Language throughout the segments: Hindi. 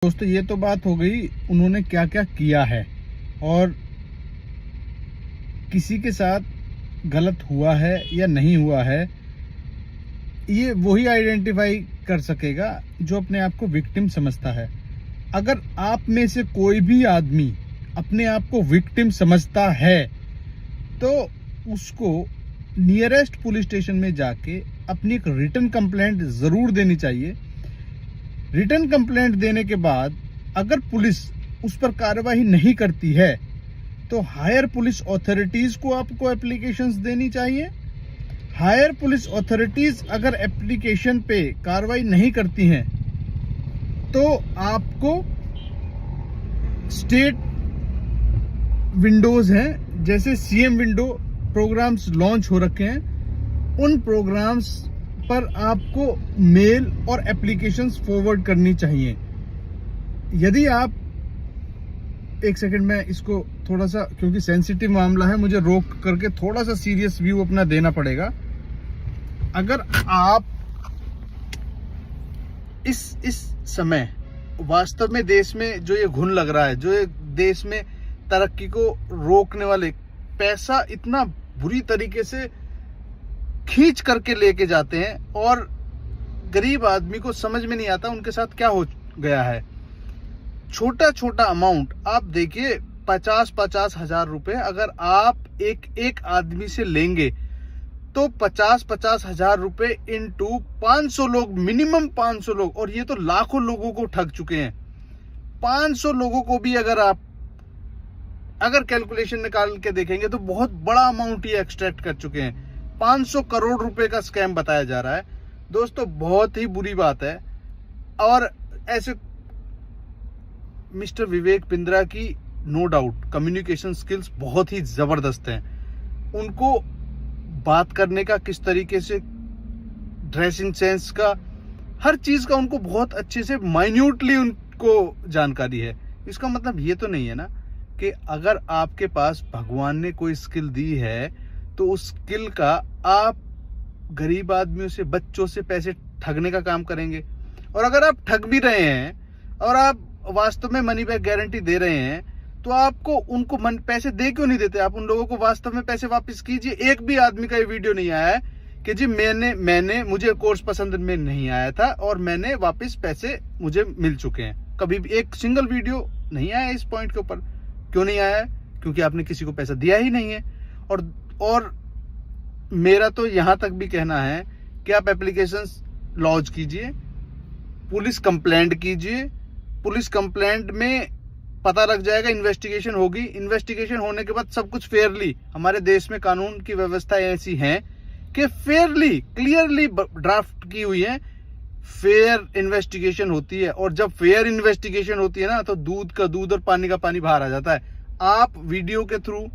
दोस्तों ये तो बात हो गई उन्होंने क्या क्या किया है और किसी के साथ गलत हुआ है या नहीं हुआ है, ये वही आइडेंटिफाई कर सकेगा जो अपने आप को विक्टिम समझता है। अगर आप में से कोई भी आदमी अपने आप को विक्टिम समझता है तो उसको नियरेस्ट पुलिस स्टेशन में जाके अपनी एक रिटन कंप्लेंट जरूर देनी चाहिए। रिटन कंप्लेंट देने के बाद अगर पुलिस उस पर कार्रवाई नहीं करती है तो हायर पुलिस अथॉरिटीज को आपको एप्लीकेशंस देनी चाहिए। हायर पुलिस अथॉरिटीज अगर एप्लीकेशन पे कार्रवाई नहीं करती हैं तो आपको स्टेट विंडोज हैं, जैसे सीएम विंडो प्रोग्राम्स लॉन्च हो रखे हैं, उन प्रोग्राम्स पर आपको मेल और एप्लीकेशंस फॉरवर्ड करनी चाहिए। यदि आप एक सेकंड में इसको थोड़ा सा, क्योंकि सेंसिटिव मामला है, मुझे रोक करके थोड़ा सा सीरियस व्यू अपना देना पड़ेगा। अगर आप इस समय वास्तव में देश में जो ये घुन लग रहा है, जो ये देश में तरक्की को रोकने वाले पैसा इतना बुरी तरीके से खींच करके लेके जाते हैं और गरीब आदमी को समझ में नहीं आता उनके साथ क्या हो गया है। छोटा छोटा अमाउंट आप देखिए, 50-50 हजार रुपए अगर आप एक आदमी से लेंगे तो 50-50 हजार रुपए इंटू 500 लोग, मिनिमम 500 लोग, और ये तो लाखों लोगों को ठग चुके हैं। 500 लोगों को भी अगर कैलकुलेशन निकाल के देखेंगे तो बहुत बड़ा अमाउंट ये एक्सट्रैक्ट कर चुके हैं। 500 करोड़ रुपए का स्कैम बताया जा रहा है। दोस्तों बहुत ही बुरी बात है। और ऐसे मिस्टर विवेक बिंद्रा की नो डाउट कम्युनिकेशन स्किल्स बहुत ही जबरदस्त हैं। उनको बात करने का, किस तरीके से ड्रेसिंग सेंस का, हर चीज का उनको बहुत अच्छे से माइन्यूटली उनको जानकारी है। इसका मतलब ये तो नहीं है ना कि अगर आपके पास भगवान ने कोई स्किल दी है तो उस स्किल का आप गरीब आदमियों से, बच्चों से पैसे ठगने का काम करेंगे। और अगर आप ठग भी रहे हैं और आप वास्तव में मनी बैक गारंटी दे रहे हैं तो आपको उनको पैसे दे क्यों नहीं देते? आप उन लोगों को वास्तव में पैसे वापस कीजिए। एक भी आदमी का ये वीडियो नहीं आया है कि जी मुझे कोर्स पसंद में नहीं आया था और मैंने वापस पैसे मुझे मिल चुके हैं। कभी भी एक सिंगल वीडियो नहीं आया इस पॉइंट के ऊपर। क्यों नहीं आया है? क्योंकि आपने किसी को पैसा दिया ही नहीं है। और मेरा तो यहां तक भी कहना है कि आप एप्लीकेशंस लॉन्च कीजिए, पुलिस कंप्लेंट कीजिए। पुलिस कंप्लेंट में पता लग जाएगा, इन्वेस्टिगेशन होगी। इन्वेस्टिगेशन होने के बाद सब कुछ फेयरली, हमारे देश में कानून की व्यवस्था ऐसी है कि फेयरली, क्लियरली ड्राफ्ट की हुई है। फेयर इन्वेस्टिगेशन होती है और जब फेयर इन्वेस्टिगेशन होती है ना तो दूध का दूध और पानी का पानी बाहर आ जाता है। आप वीडियो के थ्रू,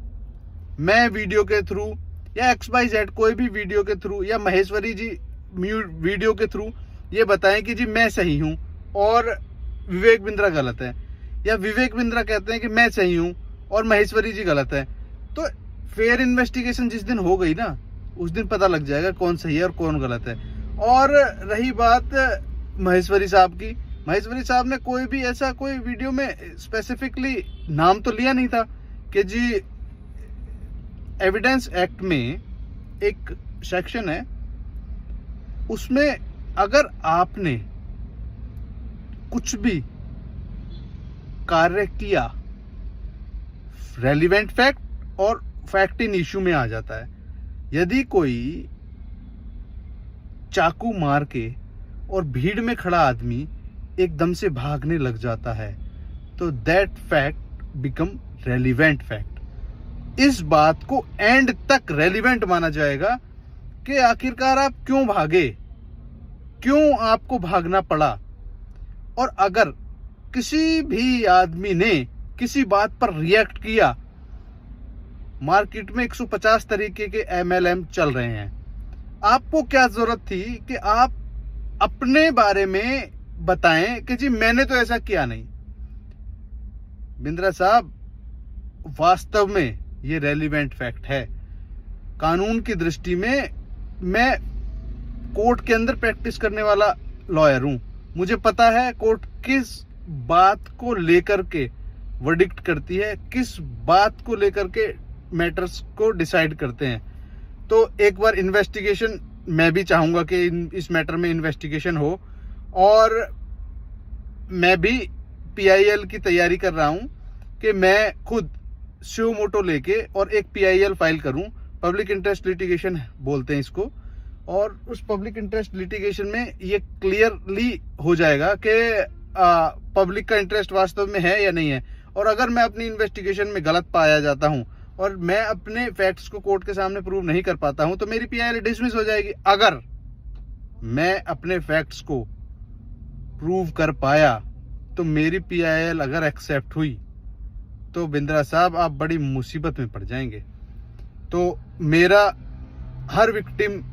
मैं वीडियो के थ्रू, या XYZ कोई भी वीडियो के थ्रू, या महेश्वरी जी वीडियो के थ्रू ये बताएं कि जी मैं सही हूं और विवेक बिंद्रा गलत है, या विवेक बिंद्रा कहते हैं कि मैं सही हूं और महेश्वरी जी गलत है। तो फेयर इन्वेस्टिगेशन जिस दिन हो गई ना उस दिन पता लग जाएगा कौन सही है और कौन गलत है। और रही बात महेश्वरी साहब की, महेश्वरी साहब ने कोई भी ऐसा कोई वीडियो में स्पेसिफिकली नाम तो लिया नहीं था कि जी एविडेंस एक्ट में एक सेक्शन है, उसमें अगर आपने कुछ भी कार्य किया, रेलिवेंट फैक्ट और फैक्ट इन इश्यू में आ जाता है। यदि कोई चाकू मार के और भीड़ में खड़ा आदमी एकदम से भागने लग जाता है तो that fact become relevant fact. इस बात को एंड तक रेलिवेंट माना जाएगा कि आखिरकार आप क्यों भागे, क्यों आपको भागना पड़ा। और अगर किसी भी आदमी ने किसी बात पर रिएक्ट किया, मार्केट में 150 तरीके के MLM चल रहे हैं, आपको क्या जरूरत थी कि आप अपने बारे में बताएं कि जी मैंने तो ऐसा किया नहीं। बिंद्रा साहब, वास्तव में ये रेलिवेंट फैक्ट है। कानून की दृष्टि में मैं कोर्ट के अंदर प्रैक्टिस करने वाला लॉयर हूं। मुझे पता है कोर्ट किस बात को लेकर के वर्डिक्ट करती है, किस बात को लेकर के मैटर्स को डिसाइड करते हैं। तो एक बार इन्वेस्टिगेशन मैं भी चाहूंगा कि इस मैटर में इन्वेस्टिगेशन हो, और मैं भी PIL की तैयारी कर रहा हूं कि मैं खुद सुओ मोटो लेके और एक PIL फाइल करूं, पब्लिक इंटरेस्ट लिटिगेशन बोलते हैं इसको। और उस पब्लिक इंटरेस्ट लिटिगेशन में ये क्लियरली हो जाएगा कि पब्लिक का इंटरेस्ट वास्तव में है या नहीं है। और अगर मैं अपनी इन्वेस्टिगेशन में गलत पाया जाता हूं और मैं अपने फैक्ट्स को कोर्ट के सामने प्रूव नहीं कर पाता हूं तो मेरी PIL डिसमिस हो जाएगी। अगर मैं अपने फैक्ट्स को प्रूव कर पाया तो मेरी PIL अगर एक्सेप्ट हुई तो बिंद्रा साहब आप बड़ी मुसीबत में पड़ जाएंगे। तो मेरा हर विक्टिम,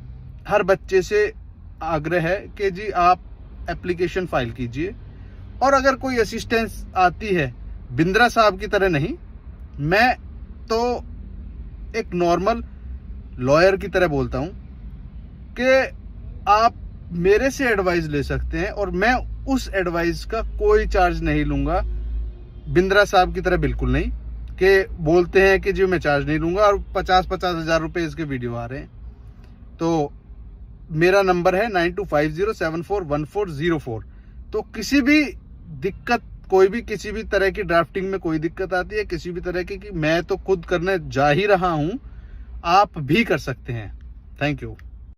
हर बच्चे से आग्रह है कि जी आप एप्लीकेशन फाइल कीजिए, और अगर कोई असिस्टेंस आती है, बिंद्रा साहब की तरह नहीं, मैं तो एक नॉर्मल लॉयर की तरह बोलता हूं कि आप मेरे से एडवाइस ले सकते हैं और मैं उस एडवाइस का कोई चार्ज नहीं लूंगा। बिंद्रा साहब की तरह बिल्कुल नहीं कि बोलते हैं कि जी मैं चार्ज नहीं लूंगा और 50-50 हजार रुपए इसके वीडियो आ रहे हैं। तो मेरा नंबर है 9250741404। तो किसी भी दिक्कत, कोई भी किसी भी तरह की ड्राफ्टिंग में कोई दिक्कत आती है, किसी भी तरह की, कि मैं तो खुद करने जा ही रहा हूं, आप भी कर सकते हैं। Thank you.